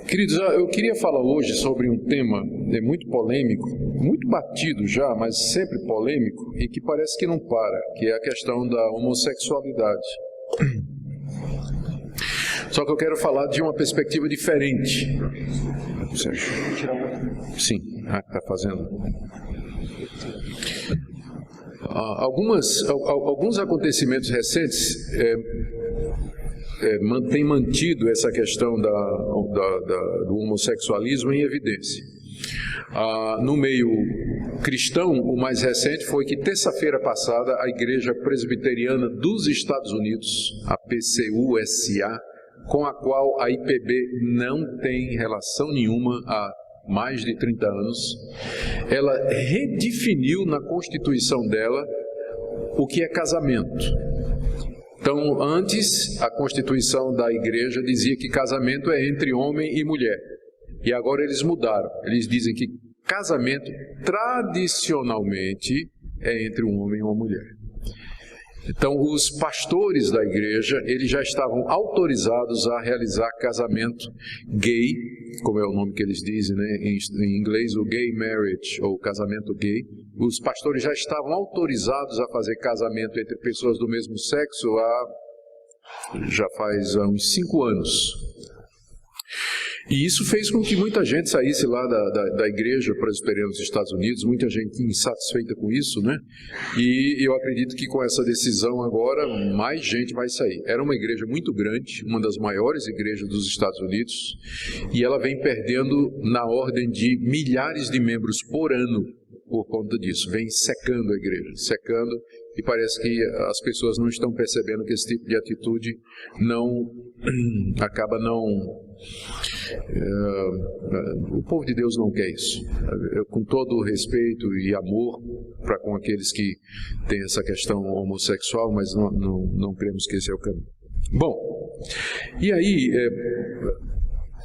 Queridos, eu queria falar hoje sobre um tema muito polêmico, muito batido já, mas sempre polêmico, e que parece que não para, que é a questão da homossexualidade. Só que eu quero falar de uma perspectiva diferente. Sim, está fazendo. Alguns acontecimentos recentes têm mantido essa questão do homossexualismo em evidência. No meio cristão, o mais recente foi que terça-feira passada a Igreja Presbiteriana dos Estados Unidos, a PCUSA, com a qual a IPB não tem relação nenhuma há mais de 30 anos, ela redefiniu na Constituição dela o que é casamento. Então, antes, a Constituição da Igreja dizia que casamento é entre homem e mulher. E agora eles mudaram. Eles dizem que casamento, tradicionalmente, é entre um homem e uma mulher. Então, os pastores da igreja, eles já estavam autorizados a realizar casamento gay, como é o nome que eles dizem, né? Em inglês, o gay marriage, ou casamento gay. Os pastores já estavam autorizados a fazer casamento entre pessoas do mesmo sexo já faz uns 5 anos. E isso fez com que muita gente saísse lá da Igreja Presbiteriana dos Estados Unidos, muita gente insatisfeita com isso, né? E eu acredito que com essa decisão agora, mais gente vai sair. Era uma igreja muito grande, uma das maiores igrejas dos Estados Unidos, e ela vem perdendo na ordem de milhares de membros por ano por conta disso. Vem secando a igreja, secando, e parece que as pessoas não estão percebendo que esse tipo de atitude acaba não... o povo de Deus não quer isso. Com todo o respeito e amor para com aqueles que têm essa questão homossexual, mas não cremos que esse é o caminho. Bom, e aí,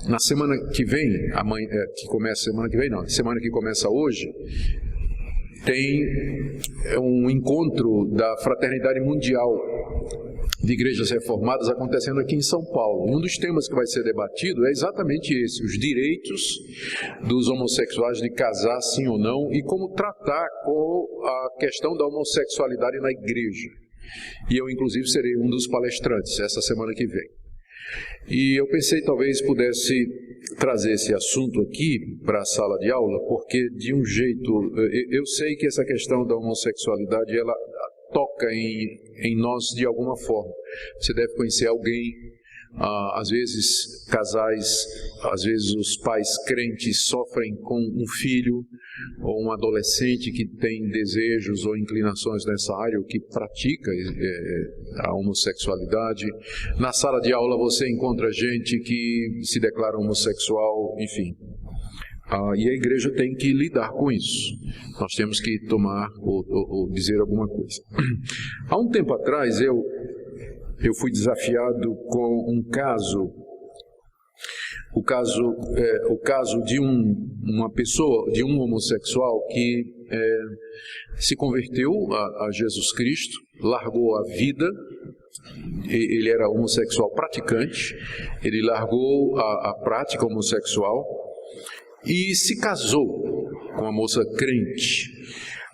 na semana que vem, semana que começa hoje, tem um encontro da Fraternidade Mundial de Igrejas Reformadas acontecendo aqui em São Paulo. Um dos temas que vai ser debatido é exatamente esse: os direitos dos homossexuais de casar sim ou não, e como tratar com a questão da homossexualidade na igreja. E eu, inclusive, serei um dos palestrantes essa semana que vem. E eu pensei talvez pudesse trazer esse assunto aqui para a sala de aula, porque de um jeito, eu sei que essa questão da homossexualidade, ela toca em nós de alguma forma. Você deve conhecer alguém, às vezes casais, às vezes os pais crentes sofrem com um filho ou um adolescente que tem desejos ou inclinações nessa área, ou que pratica a homossexualidade. Na sala de aula você encontra gente que se declara homossexual, enfim. E a igreja tem que lidar com isso. Nós temos que tomar ou dizer alguma coisa. Há um tempo atrás eu fui desafiado com um caso, o caso de uma pessoa, de um homossexual que se converteu a Jesus Cristo, largou a vida. Ele era homossexual praticante, ele largou a prática homossexual e se casou com uma moça crente.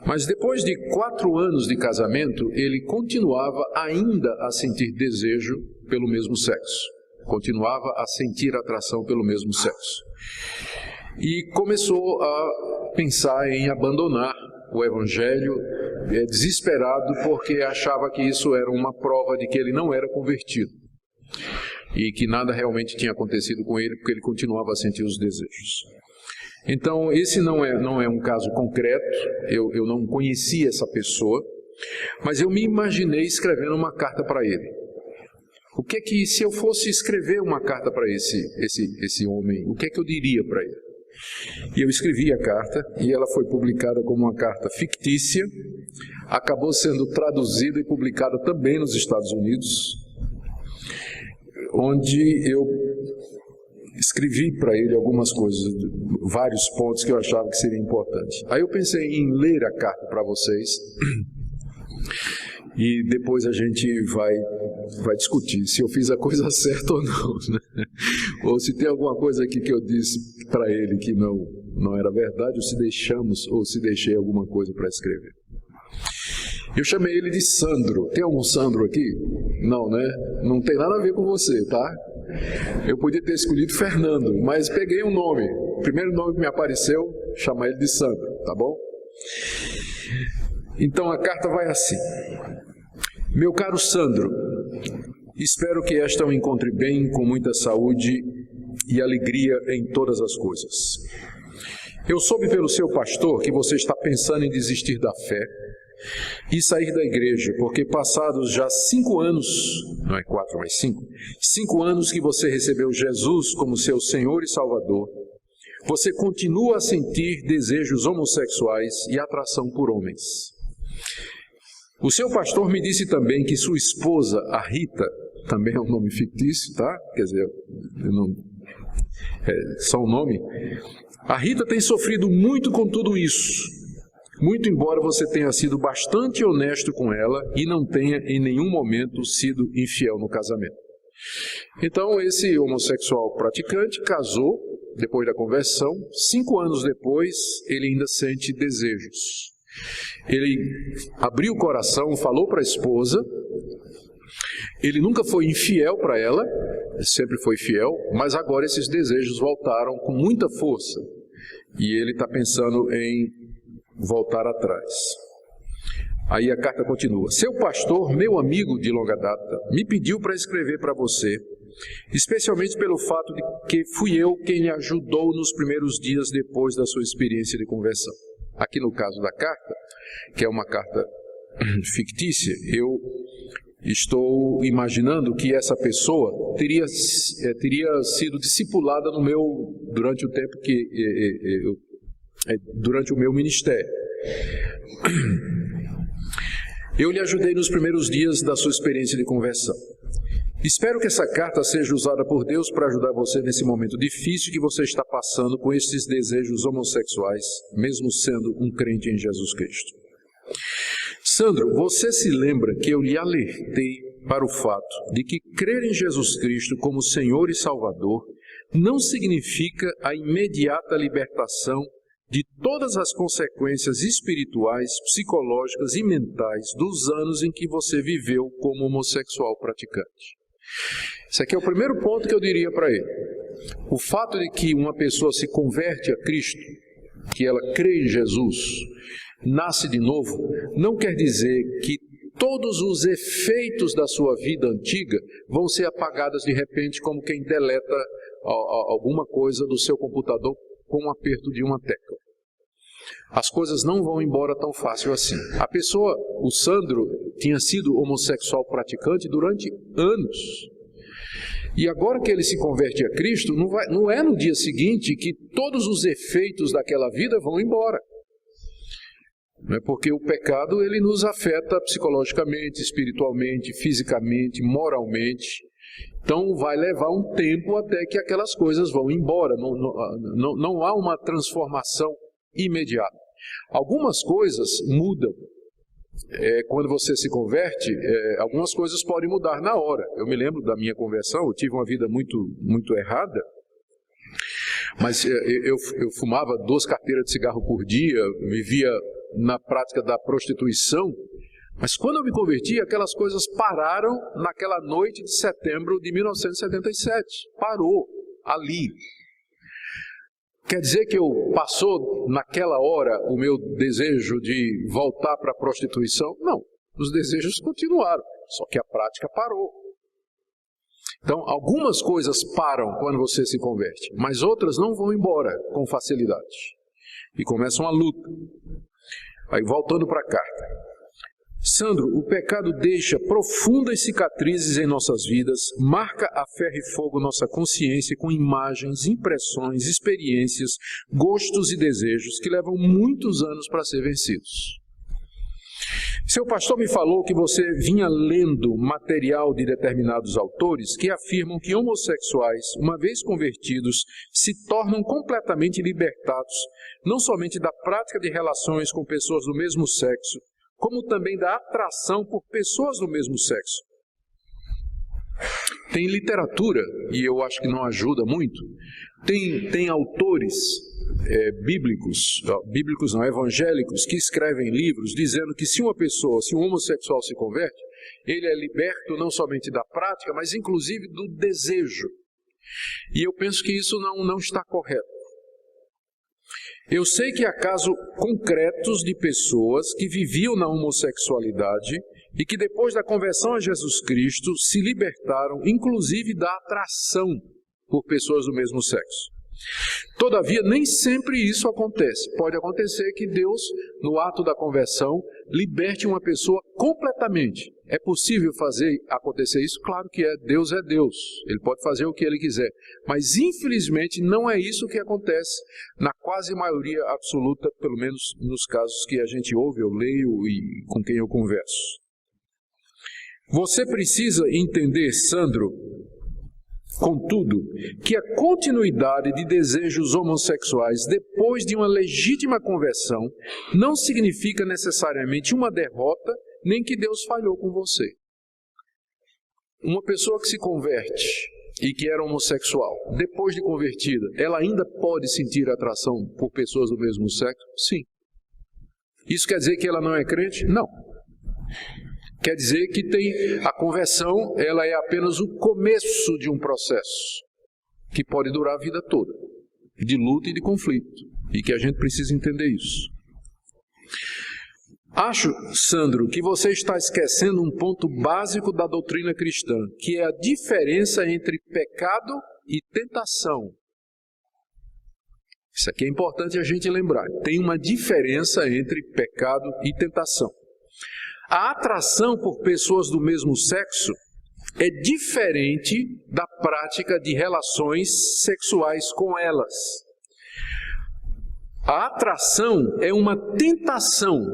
Mas depois de 4 anos de casamento, ele continuava ainda a sentir desejo pelo mesmo sexo. Continuava a sentir atração pelo mesmo sexo. E começou a pensar em abandonar o Evangelho, desesperado, porque achava que isso era uma prova de que ele não era convertido. E que nada realmente tinha acontecido com ele, porque ele continuava a sentir os desejos. Então, esse não é um caso concreto, eu não conhecia essa pessoa, mas eu me imaginei escrevendo uma carta para ele. O que é que, se eu fosse escrever uma carta para esse homem, o que é que eu diria para ele? E eu escrevi a carta, e ela foi publicada como uma carta fictícia, acabou sendo traduzida e publicada também nos Estados Unidos, onde eu escrevi para ele algumas coisas, vários pontos que eu achava que seria importante. Aí eu pensei em ler a carta para vocês e depois a gente vai discutir se eu fiz a coisa certa ou não, né? Ou se tem alguma coisa aqui que eu disse para ele que não era verdade, ou se deixei alguma coisa para escrever. Eu chamei ele de Sandro. Tem algum Sandro aqui? Não, né? Não tem nada a ver com você, tá? Eu podia ter escolhido Fernando, mas peguei um nome. O primeiro nome que me apareceu, chamar ele de Sandro, tá bom? Então a carta vai assim. Meu caro Sandro, espero que esta o encontre bem, com muita saúde e alegria em todas as coisas. Eu soube pelo seu pastor que você está pensando em desistir da fé e sair da igreja, porque passados já 5 anos, não é 4, mas 5 anos que você recebeu Jesus como seu Senhor e Salvador, você continua a sentir desejos homossexuais e atração por homens. O seu pastor me disse também que sua esposa, a Rita, também é um nome fictício, tá? Quer dizer, é só um nome. A Rita tem sofrido muito com tudo isso. Muito embora você tenha sido bastante honesto com ela e não tenha em nenhum momento sido infiel no casamento. Então, esse homossexual praticante casou depois da conversão. 5 anos depois, ele ainda sente desejos. Ele abriu o coração, falou para a esposa. Ele nunca foi infiel para ela, sempre foi fiel, mas agora esses desejos voltaram com muita força. E ele está pensando em voltar atrás. Aí a carta continua. Seu pastor, meu amigo de longa data, me pediu para escrever para você, especialmente pelo fato de que fui eu quem lhe ajudou nos primeiros dias depois da sua experiência de conversão. Aqui no caso da carta, que é uma carta fictícia, eu estou imaginando que essa pessoa teria sido discipulada durante o tempo durante o meu ministério. Eu lhe ajudei nos primeiros dias da sua experiência de conversão. Espero que essa carta seja usada por Deus para ajudar você nesse momento difícil que você está passando com esses desejos homossexuais, mesmo sendo um crente em Jesus Cristo. Sandro, você se lembra que eu lhe alertei para o fato de que crer em Jesus Cristo como Senhor e Salvador não significa a imediata libertação de todas as consequências espirituais, psicológicas e mentais dos anos em que você viveu como homossexual praticante. Esse aqui é o primeiro ponto que eu diria para ele. O fato de que uma pessoa se converte a Cristo, que ela crê em Jesus, nasce de novo, não quer dizer que todos os efeitos da sua vida antiga vão ser apagados de repente, como quem deleta alguma coisa do seu computador com um aperto de uma tecla. As coisas não vão embora tão fácil assim. A pessoa, o Sandro, tinha sido homossexual praticante durante anos. E agora que ele se converte a Cristo, não é no dia seguinte que todos os efeitos daquela vida vão embora. Não é porque o pecado ele nos afeta psicologicamente, espiritualmente, fisicamente, moralmente. Então vai levar um tempo até que aquelas coisas vão embora. Não há uma transformação imediata. Algumas coisas mudam. Quando você se converte, algumas coisas podem mudar na hora. Eu me lembro da minha conversão, eu tive uma vida muito errada, mas eu fumava 2 carteiras de cigarro por dia, vivia na prática da prostituição, mas quando eu me converti, aquelas coisas pararam naquela noite de setembro de 1977. Parou ali. Quer dizer que passou naquela hora o meu desejo de voltar para a prostituição? Não, os desejos continuaram, só que a prática parou. Então, algumas coisas param quando você se converte, mas outras não vão embora com facilidade. E começa uma luta. Aí, voltando para a carta. Sandro, o pecado deixa profundas cicatrizes em nossas vidas, marca a ferro e fogo nossa consciência com imagens, impressões, experiências, gostos e desejos que levam muitos anos para ser vencidos. Seu pastor me falou que você vinha lendo material de determinados autores que afirmam que homossexuais, uma vez convertidos, se tornam completamente libertados, não somente da prática de relações com pessoas do mesmo sexo, como também da atração por pessoas do mesmo sexo. Tem literatura, e eu acho que não ajuda muito, tem autores bíblicos não, evangélicos, que escrevem livros dizendo que se um homossexual se converte, ele é liberto não somente da prática, mas inclusive do desejo. E eu penso que isso não está correto. Eu sei que há casos concretos de pessoas que viviam na homossexualidade e que depois da conversão a Jesus Cristo se libertaram, inclusive da atração por pessoas do mesmo sexo. Todavia, nem sempre isso acontece. Pode acontecer que Deus, no ato da conversão, liberte uma pessoa completamente. É possível fazer acontecer isso? Claro que é. Deus é Deus. Ele pode fazer o que Ele quiser. Mas, infelizmente, não é isso que acontece na quase maioria absoluta, pelo menos nos casos que a gente ouve, eu leio e com quem eu converso. Você precisa entender, Sandro, contudo, que a continuidade de desejos homossexuais depois de uma legítima conversão não significa necessariamente uma derrota, nem que Deus falhou com você. Uma pessoa que se converte e que era homossexual, depois de convertida, ela ainda pode sentir atração por pessoas do mesmo sexo? Sim. Isso quer dizer que ela não é crente? Não. Quer dizer que a conversão, ela é apenas o começo de um processo que pode durar a vida toda, de luta e de conflito, e que a gente precisa entender isso. Acho, Sandro, que você está esquecendo um ponto básico da doutrina cristã, que é a diferença entre pecado e tentação. Isso aqui é importante a gente lembrar. Tem uma diferença entre pecado e tentação. A atração por pessoas do mesmo sexo é diferente da prática de relações sexuais com elas. A atração é uma tentação.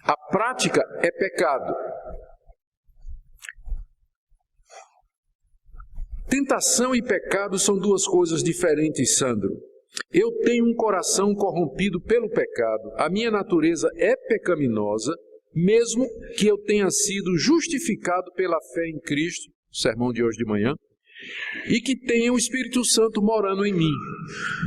A prática é pecado. Tentação e pecado são duas coisas diferentes, Sandro. Eu tenho um coração corrompido pelo pecado. A minha natureza é pecaminosa, mesmo que eu tenha sido justificado pela fé em Cristo, sermão de hoje de manhã, e que tenha o Espírito Santo morando em mim.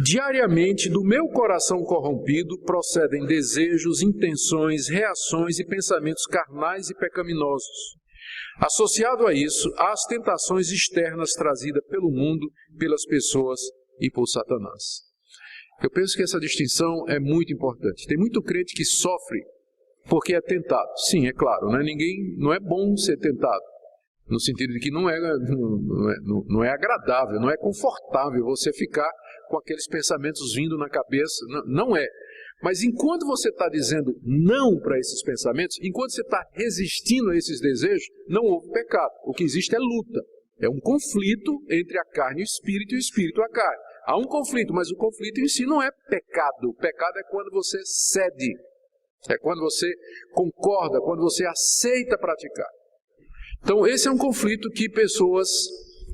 Diariamente, do meu coração corrompido, procedem desejos, intenções, reações e pensamentos carnais e pecaminosos. Associado a isso, há as tentações externas trazidas pelo mundo, pelas pessoas e por Satanás. Eu penso que essa distinção é muito importante. Tem muito crente que sofre porque é tentado. Sim, é claro, não é bom ser tentado. No sentido de que não é agradável, não é confortável você ficar com aqueles pensamentos vindo na cabeça. Não é. Mas enquanto você está dizendo não para esses pensamentos, enquanto você está resistindo a esses desejos, não houve pecado. O que existe é luta. É um conflito entre a carne e o espírito e a carne. Há um conflito, mas o conflito em si não é pecado. O pecado é quando você cede. É quando você concorda, quando você aceita praticar. Então, esse é um conflito que pessoas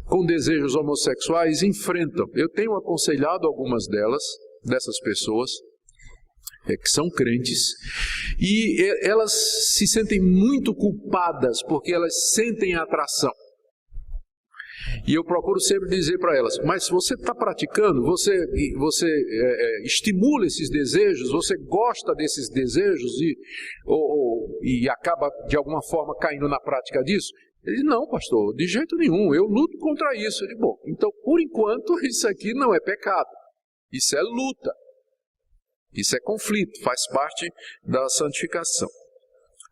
com desejos homossexuais enfrentam. Eu tenho aconselhado algumas dessas pessoas, que são crentes, e elas se sentem muito culpadas porque elas sentem a atração. E eu procuro sempre dizer para elas, mas se você está praticando, você estimula esses desejos, você gosta desses desejos e acaba de alguma forma caindo na prática disso? Ele diz, não, pastor, de jeito nenhum, eu luto contra isso. Eu digo, bom, então por enquanto isso aqui não é pecado, isso é luta, isso é conflito, faz parte da santificação.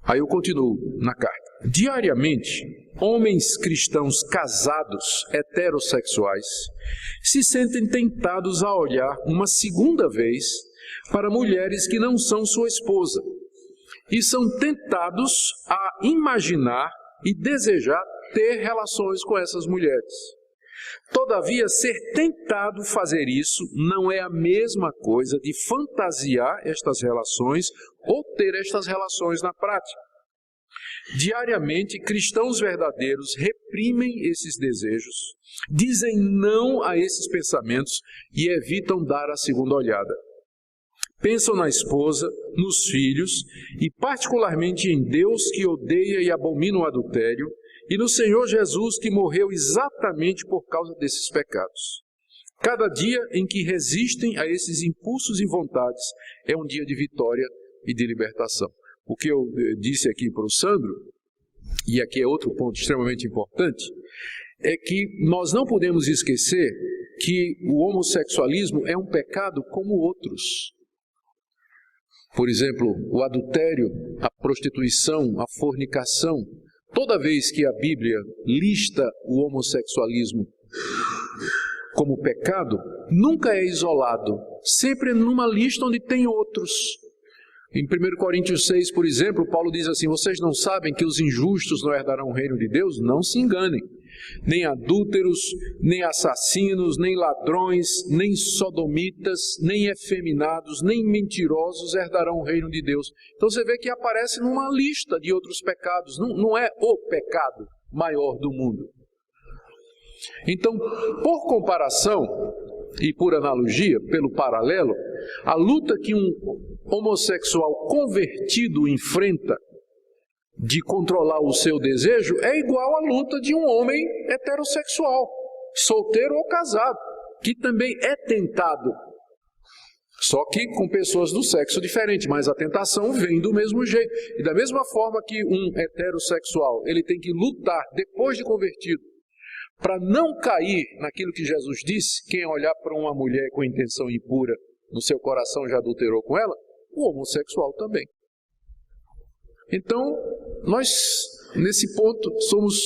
Aí eu continuo na carta. Diariamente, homens cristãos casados, heterossexuais, se sentem tentados a olhar uma segunda vez para mulheres que não são sua esposa e são tentados a imaginar e desejar ter relações com essas mulheres. Todavia, ser tentado a fazer isso não é a mesma coisa de fantasiar estas relações ou ter estas relações na prática. Diariamente, cristãos verdadeiros reprimem esses desejos, dizem não a esses pensamentos e evitam dar a segunda olhada. pensam na esposa, nos filhos, e particularmente em Deus, que odeia e abomina o adultério, e no Senhor Jesus, que morreu exatamente por causa desses pecados. Cada dia em que resistem a esses impulsos e vontades é um dia de vitória e de libertação. O que eu disse aqui para o Sandro, e aqui é outro ponto extremamente importante, é que nós não podemos esquecer que o homossexualismo é um pecado como outros. Por exemplo, o adultério, a prostituição, a fornicação. Toda vez que a Bíblia lista o homossexualismo como pecado, nunca é isolado, sempre é numa lista onde tem outros. Em 1 Coríntios 6, por exemplo, Paulo diz assim: vocês não sabem que os injustos não herdarão o reino de Deus? Não se enganem. Nem adúlteros, nem assassinos, nem ladrões, nem sodomitas, nem efeminados, nem mentirosos herdarão o reino de Deus. Então você vê que aparece numa lista de outros pecados, não é o pecado maior do mundo. Então, por comparação e por analogia, pelo paralelo, a luta que um homossexual convertido enfrenta de controlar o seu desejo é igual à luta de um homem heterossexual, solteiro ou casado, que também é tentado, só que com pessoas do sexo diferente, mas a tentação vem do mesmo jeito. E da mesma forma que um heterossexual, ele tem que lutar depois de convertido, para não cair naquilo que Jesus disse: quem olhar para uma mulher com intenção impura no seu coração já adulterou com ela, o homossexual também. Então, nós, nesse ponto, somos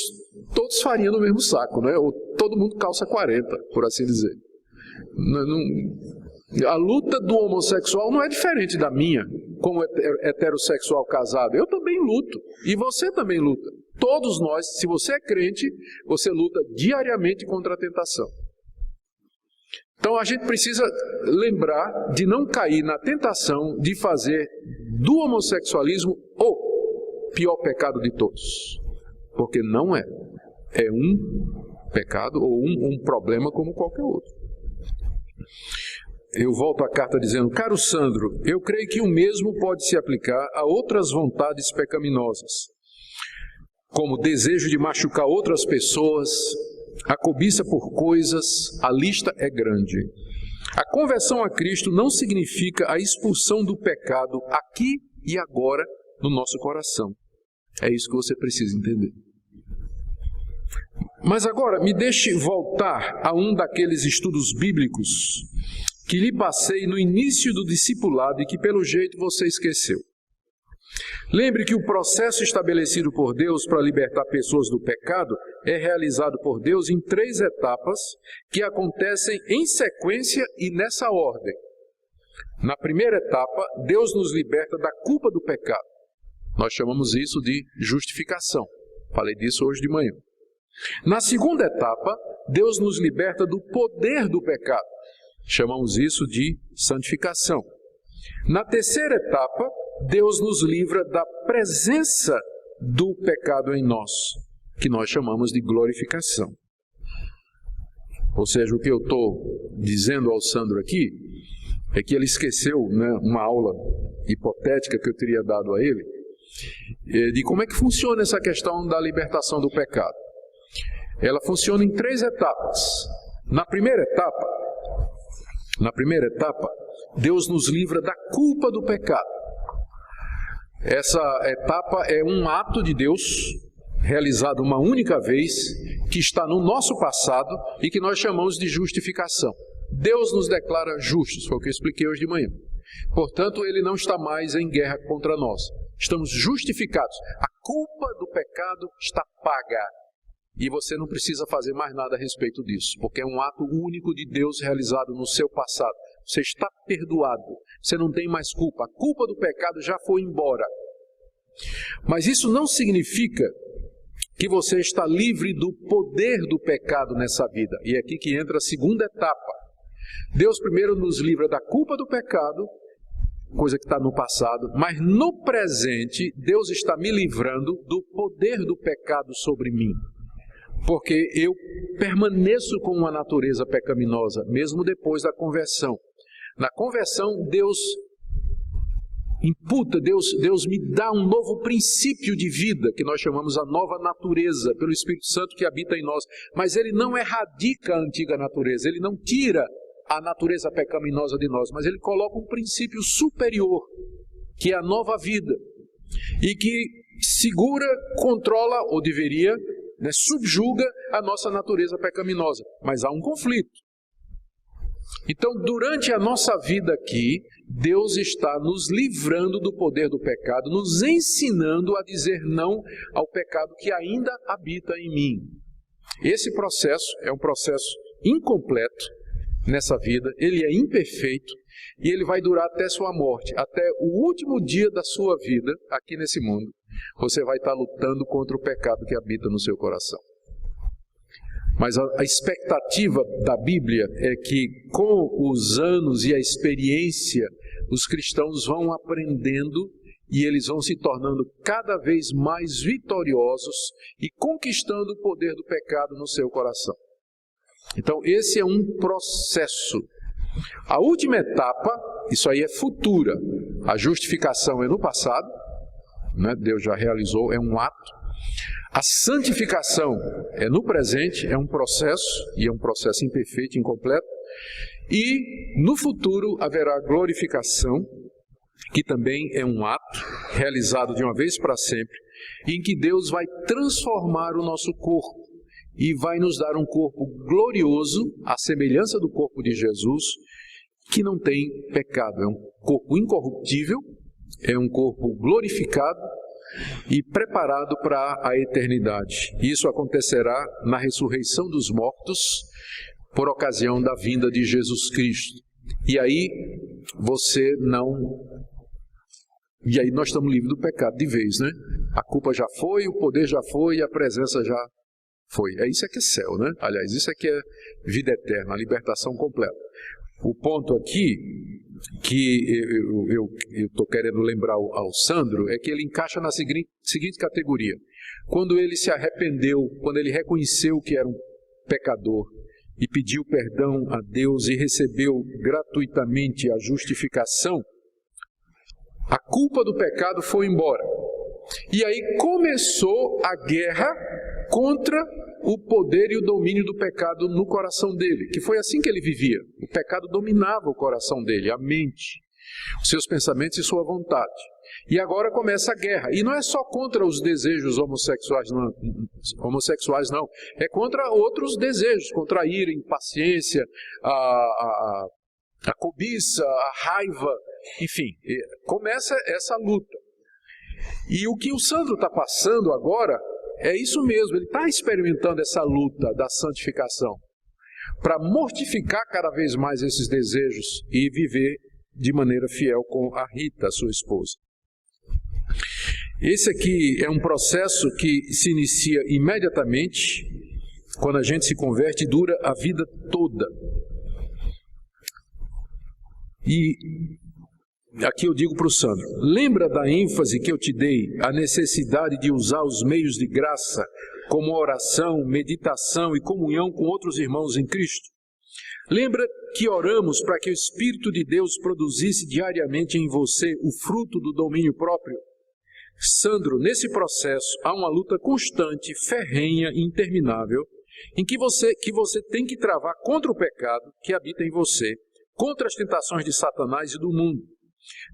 todos farinha no mesmo saco, né? Ou todo mundo calça 40, por assim dizer. A luta do homossexual não é diferente da minha, como heterossexual casado. Eu também luto, e você também luta. Todos nós, se você é crente, você luta diariamente contra a tentação. Então a gente precisa lembrar de não cair na tentação de fazer do homossexualismo o pior pecado de todos. Porque não é. É um pecado ou um problema como qualquer outro. Eu volto à carta dizendo: caro Sandro, eu creio que o mesmo pode se aplicar a outras vontades pecaminosas, como o desejo de machucar outras pessoas, a cobiça por coisas, a lista é grande. A conversão a Cristo não significa a expulsão do pecado aqui e agora no nosso coração. É isso que você precisa entender. Mas agora, me deixe voltar a um daqueles estudos bíblicos que lhe passei no início do discipulado e que pelo jeito você esqueceu. Lembre que o processo estabelecido por Deus para libertar pessoas do pecado é realizado por Deus em 3 etapas que acontecem em sequência e nessa ordem. Na primeira etapa, Deus nos liberta da culpa do pecado. Nós chamamos isso de justificação. Falei disso hoje de manhã. Na segunda etapa, Deus nos liberta do poder do pecado. Chamamos isso de santificação. Na terceira etapa, Deus nos livra da presença do pecado em nós, que nós chamamos de glorificação. Ou seja, o que eu estou dizendo ao Sandro aqui é que ele esqueceu, né, uma aula hipotética que eu teria dado a ele, de como é que funciona essa questão da libertação do pecado. Ela funciona em 3 etapas. Na primeira etapa, Deus nos livra da culpa do pecado. Essa etapa é um ato de Deus, realizado uma única vez, que está no nosso passado e que nós chamamos de justificação. Deus nos declara justos, foi o que eu expliquei hoje de manhã. Portanto, Ele não está mais em guerra contra nós. Estamos justificados. A culpa do pecado está paga. E você não precisa fazer mais nada a respeito disso, porque é um ato único de Deus realizado no seu passado. Você está perdoado, você não tem mais culpa. A culpa do pecado já foi embora. Mas isso não significa que você está livre do poder do pecado nessa vida. E é aqui que entra a segunda etapa. Deus primeiro nos livra da culpa do pecado, coisa que está no passado, mas no presente Deus está me livrando do poder do pecado sobre mim. Porque eu permaneço com uma natureza pecaminosa, mesmo depois da conversão. Na conversão, Deus imputa, Deus me dá um novo princípio de vida, que nós chamamos a nova natureza, pelo Espírito Santo que habita em nós. Mas Ele não erradica a antiga natureza, Ele não tira a natureza pecaminosa de nós, mas Ele coloca um princípio superior, que é a nova vida, e que segura, controla, ou deveria, subjuga a nossa natureza pecaminosa. Mas há um conflito. Então, durante a nossa vida aqui, Deus está nos livrando do poder do pecado, nos ensinando a dizer não ao pecado que ainda habita em mim. Esse processo é um processo incompleto nessa vida, ele é imperfeito e ele vai durar até sua morte, até o último dia da sua vida aqui nesse mundo. Você vai estar lutando contra o pecado que habita no seu coração. Mas a expectativa da Bíblia é que com os anos e a experiência, os cristãos vão aprendendo e eles vão se tornando cada vez mais vitoriosos e conquistando o poder do pecado no seu coração. Então esse é um processo. A última etapa, isso aí é futura. A justificação é no passado, Deus já realizou, é um ato. A santificação é no presente, é um processo, e é um processo imperfeito, incompleto. E no futuro haverá a glorificação, que também é um ato realizado de uma vez para sempre, em que Deus vai transformar o nosso corpo e vai nos dar um corpo glorioso, à semelhança do corpo de Jesus, que não tem pecado. É um corpo incorruptível, é um corpo glorificado, e preparado para a eternidade. Isso acontecerá na ressurreição dos mortos, por ocasião da vinda de Jesus Cristo. E aí nós estamos livres do pecado de vez, A culpa já foi, o poder já foi e a presença já foi. Isso é que é céu, Aliás, isso é que é vida eterna, a libertação completa. O ponto aqui que eu estou querendo lembrar ao Sandro é que ele encaixa na seguinte categoria. Quando ele se arrependeu, quando ele reconheceu que era um pecador e pediu perdão a Deus e recebeu gratuitamente a justificação, a culpa do pecado foi embora. E aí começou a guerra contra o poder e o domínio do pecado no coração dele, que foi assim que ele vivia. O pecado dominava o coração dele, a mente, os seus pensamentos e sua vontade. E agora começa a guerra. E não é só contra os desejos homossexuais, não. É contra outros desejos, contra a ira, a impaciência, a cobiça, a raiva, enfim. Começa essa luta. E o que o Sandro está passando agora é isso mesmo, ele está experimentando essa luta da santificação para mortificar cada vez mais esses desejos e viver de maneira fiel com a Rita, a sua esposa. Esse aqui é um processo que se inicia imediatamente, quando a gente se converte, e dura a vida toda. E aqui eu digo para o Sandro, lembra da ênfase que eu te dei, a necessidade de usar os meios de graça, como oração, meditação e comunhão com outros irmãos em Cristo? Lembra que oramos para que o Espírito de Deus produzisse diariamente em você o fruto do domínio próprio? Sandro, nesse processo há uma luta constante, ferrenha e interminável, em que você tem que travar contra o pecado que habita em você, contra as tentações de Satanás e do mundo.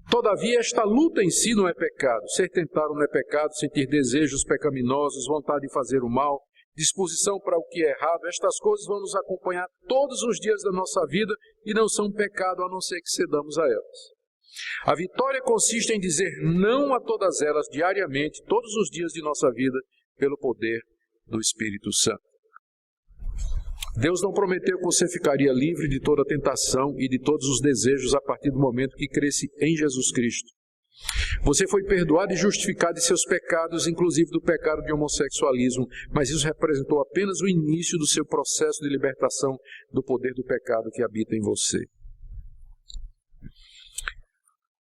Todavia, esta luta em si não é pecado. Ser tentado não é pecado, sentir desejos pecaminosos, vontade de fazer o mal, disposição para o que é errado, estas coisas vão nos acompanhar todos os dias da nossa vida e não são pecado a não ser que cedamos a elas. A vitória consiste em dizer não a todas elas diariamente, todos os dias de nossa vida, pelo poder do Espírito Santo. Deus não prometeu que você ficaria livre de toda tentação e de todos os desejos a partir do momento que cresce em Jesus Cristo. Você foi perdoado e justificado de seus pecados, inclusive do pecado de homossexualismo, mas isso representou apenas o início do seu processo de libertação do poder do pecado que habita em você.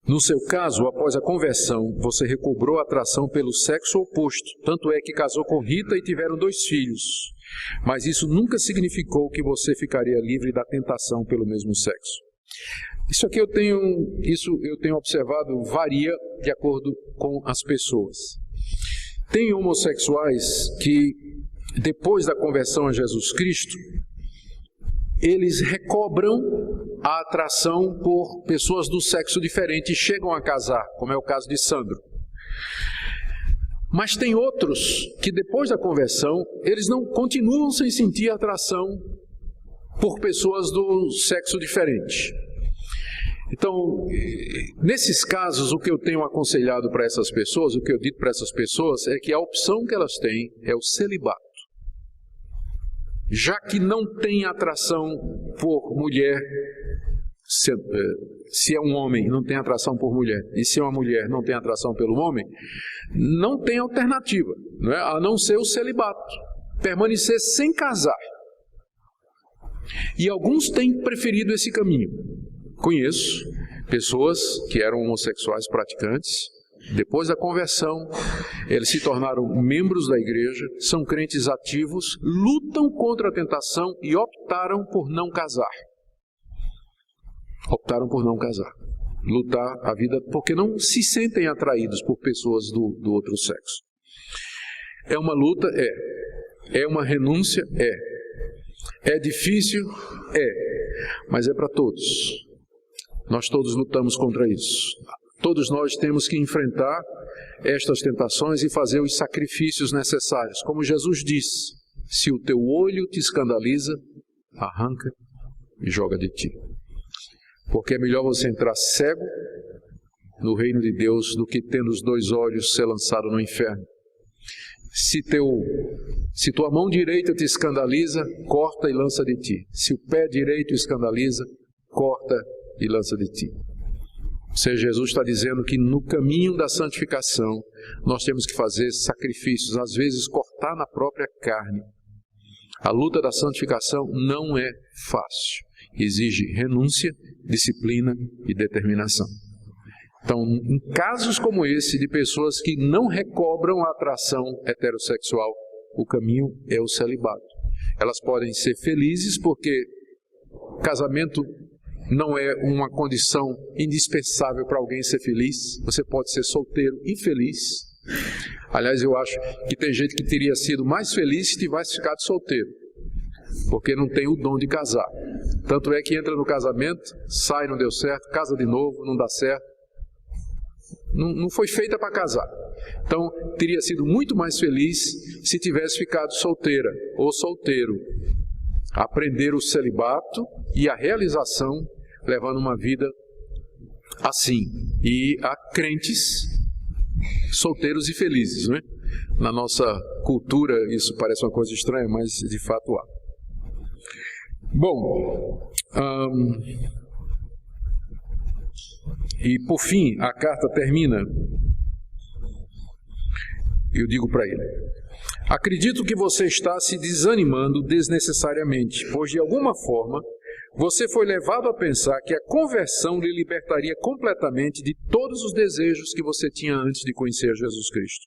No seu caso, após a conversão, você recobrou a atração pelo sexo oposto, tanto é que casou com Rita e tiveram 2 filhos. Mas isso nunca significou que você ficaria livre da tentação pelo mesmo sexo. Isso aqui eu tenho observado, varia de acordo com as pessoas. Tem homossexuais que, depois da conversão a Jesus Cristo, eles recobram a atração por pessoas do sexo diferente e chegam a casar, como é o caso de Sandro. Mas tem outros que, depois da conversão, eles não continuam sem sentir atração por pessoas do sexo diferente. Então, nesses casos, o que eu tenho aconselhado para essas pessoas, o que eu digo para essas pessoas, é que a opção que elas têm é o celibato. Já que não tem atração por mulher, se é um homem, não tem atração por mulher, e se é uma mulher, não tem atração pelo homem, não tem alternativa, não é? A não ser o celibato, permanecer sem casar. E alguns têm preferido esse caminho. Conheço pessoas que eram homossexuais praticantes, depois da conversão, eles se tornaram membros da igreja, são crentes ativos, lutam contra a tentação e optaram por não casar. Optaram por não casar. Lutar a vida porque não se sentem atraídos por pessoas do outro sexo. É uma luta? É uma renúncia? É difícil? Mas é para todos. Nós todos lutamos contra isso. Todos nós temos que enfrentar estas tentações e fazer os sacrifícios necessários. Como Jesus disse, se o teu olho te escandaliza, arranca e joga de ti. Porque é melhor você entrar cego no reino de Deus do que tendo os 2 olhos ser lançado no inferno. Se tua mão direita te escandaliza, corta e lança de ti. Se o pé direito escandaliza, corta e lança de ti. Ou seja, Jesus está dizendo que no caminho da santificação nós temos que fazer sacrifícios, às vezes cortar na própria carne. A luta da santificação não é fácil, exige renúncia, disciplina e determinação. Então, em casos como esse, de pessoas que não recobram a atração heterossexual, o caminho é o celibato. Elas podem ser felizes porque casamento não é uma condição indispensável para alguém ser feliz. Você pode ser solteiro e feliz. Aliás, eu acho que tem gente que teria sido mais feliz se tivesse ficado solteiro, porque não tem o dom de casar. Tanto é que entra no casamento, sai, não deu certo, casa de novo, não dá certo. Não foi feita para casar. Então, teria sido muito mais feliz se tivesse ficado solteira ou solteiro. Aprender o celibato e a realização, levando uma vida assim. E há crentes solteiros e felizes, não é? Na nossa cultura isso parece uma coisa estranha, mas de fato há. Bom, e por fim, a carta termina, eu digo para ele: acredito que você está se desanimando desnecessariamente, pois de alguma forma você foi levado a pensar que a conversão lhe libertaria completamente de todos os desejos que você tinha antes de conhecer Jesus Cristo.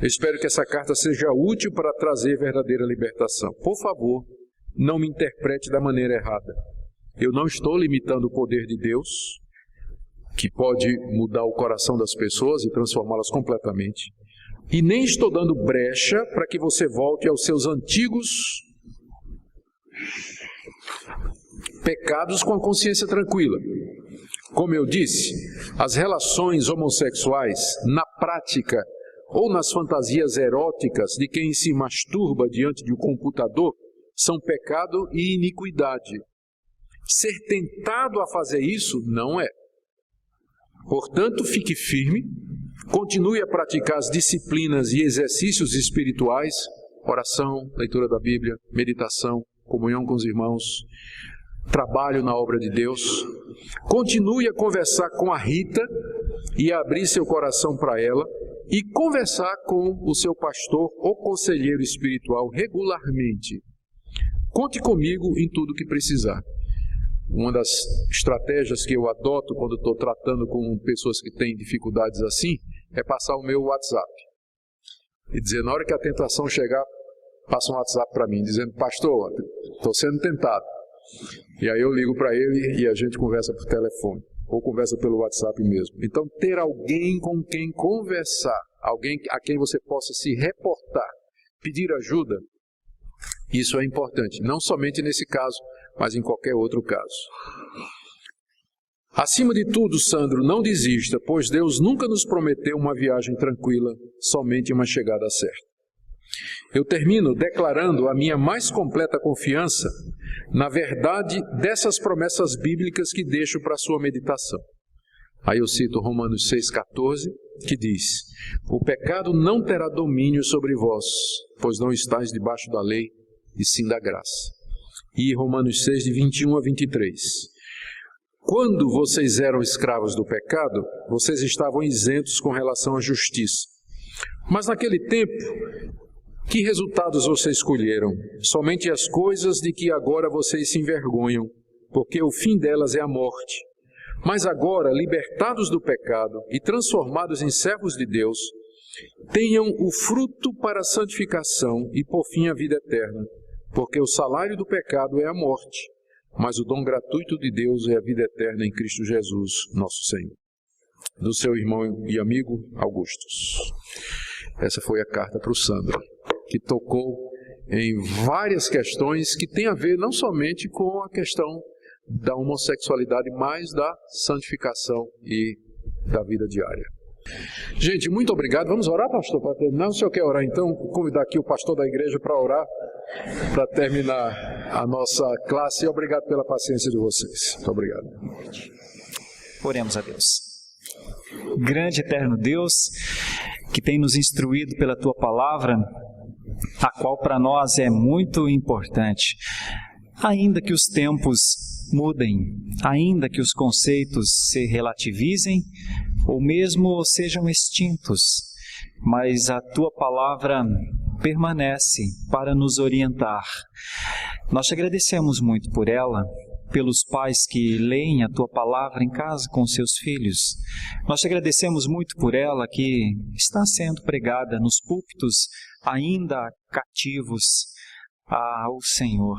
Eu espero que essa carta seja útil para trazer verdadeira libertação. Por favor, não me interprete da maneira errada. Eu não estou limitando o poder de Deus, que pode mudar o coração das pessoas e transformá-las completamente. E nem estou dando brecha para que você volte aos seus antigos pecados com a consciência tranquila. Como eu disse, as relações homossexuais, na prática ou nas fantasias eróticas de quem se masturba diante de um computador, são pecado e iniquidade. Ser tentado a fazer isso não é. Portanto, fique firme, continue a praticar as disciplinas e exercícios espirituais, oração, leitura da Bíblia, meditação, comunhão com os irmãos, trabalho na obra de Deus. Continue a conversar com a Rita e a abrir seu coração para ela e conversar com o seu pastor ou conselheiro espiritual regularmente. Conte comigo em tudo que precisar. Uma das estratégias que eu adoto quando estou tratando com pessoas que têm dificuldades assim é passar o meu WhatsApp e dizer, na hora que a tentação chegar, passa um WhatsApp para mim, dizendo: pastor, estou sendo tentado. E aí eu ligo para ele e a gente conversa por telefone, ou conversa pelo WhatsApp mesmo. Então, ter alguém com quem conversar, alguém a quem você possa se reportar, pedir ajuda, isso é importante, não somente nesse caso, mas em qualquer outro caso. Acima de tudo, Sandro, não desista, pois Deus nunca nos prometeu uma viagem tranquila, somente uma chegada certa. Eu termino declarando a minha mais completa confiança na verdade dessas promessas bíblicas que deixo para a sua meditação. Aí eu cito Romanos 6,14, que diz: o pecado não terá domínio sobre vós, pois não estáis debaixo da lei, e sim da graça. E Romanos 6, de 21 a 23. Quando vocês eram escravos do pecado, vocês estavam isentos com relação à justiça. Mas naquele tempo, que resultados vocês escolheram? Somente as coisas de que agora vocês se envergonham, porque o fim delas é a morte. Mas agora, libertados do pecado e transformados em servos de Deus, tenham o fruto para a santificação e por fim a vida eterna, porque o salário do pecado é a morte, mas o dom gratuito de Deus é a vida eterna em Cristo Jesus, nosso Senhor. Do seu irmão e amigo Augustus. Essa foi a carta para o Sandro, que tocou em várias questões que têm a ver não somente com a questão da homossexualidade, mas da santificação e da vida diária. Gente, muito obrigado. Vamos orar, pastor, para terminar? O senhor quer orar então? Vou convidar aqui o pastor da igreja para orar, para terminar a nossa classe. E obrigado pela paciência de vocês. Muito obrigado. Oremos a Deus. Grande eterno Deus, que tem nos instruído pela Tua palavra, a qual para nós é muito importante. Ainda que os tempos mudem, ainda que os conceitos se relativizem, ou mesmo sejam extintos, mas a Tua palavra permanece para nos orientar. Nós te agradecemos muito por ela, pelos pais que leem a Tua palavra em casa com seus filhos. Nós te agradecemos muito por ela que está sendo pregada nos púlpitos ainda cativos ao Senhor.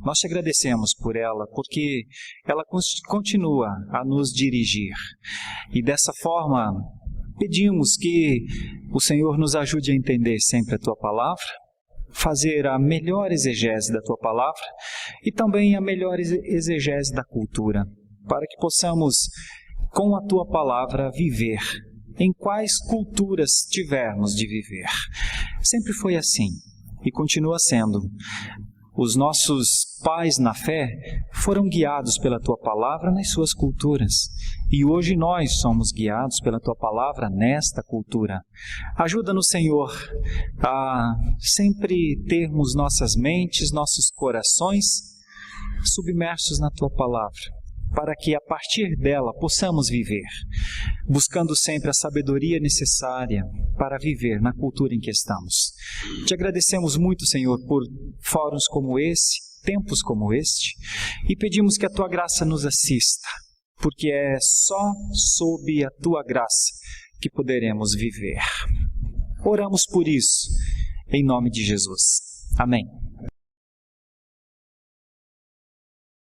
Nós te agradecemos por ela, porque ela continua a nos dirigir. E dessa forma, pedimos que o Senhor nos ajude a entender sempre a Tua palavra, fazer a melhor exegese da Tua palavra e também a melhor exegese da cultura, para que possamos, com a Tua palavra, viver em quais culturas tivermos de viver. Sempre foi assim e continua sendo. Os nossos pais na fé foram guiados pela Tua palavra nas suas culturas. E hoje nós somos guiados pela Tua palavra nesta cultura. Ajuda-nos, Senhor, a sempre termos nossas mentes, nossos corações submersos na Tua palavra, para que a partir dela possamos viver, buscando sempre a sabedoria necessária para viver na cultura em que estamos. Te agradecemos muito, Senhor, por fóruns como esse, tempos como este, e pedimos que a Tua graça nos assista, porque é só sob a Tua graça que poderemos viver. Oramos por isso, em nome de Jesus. Amém.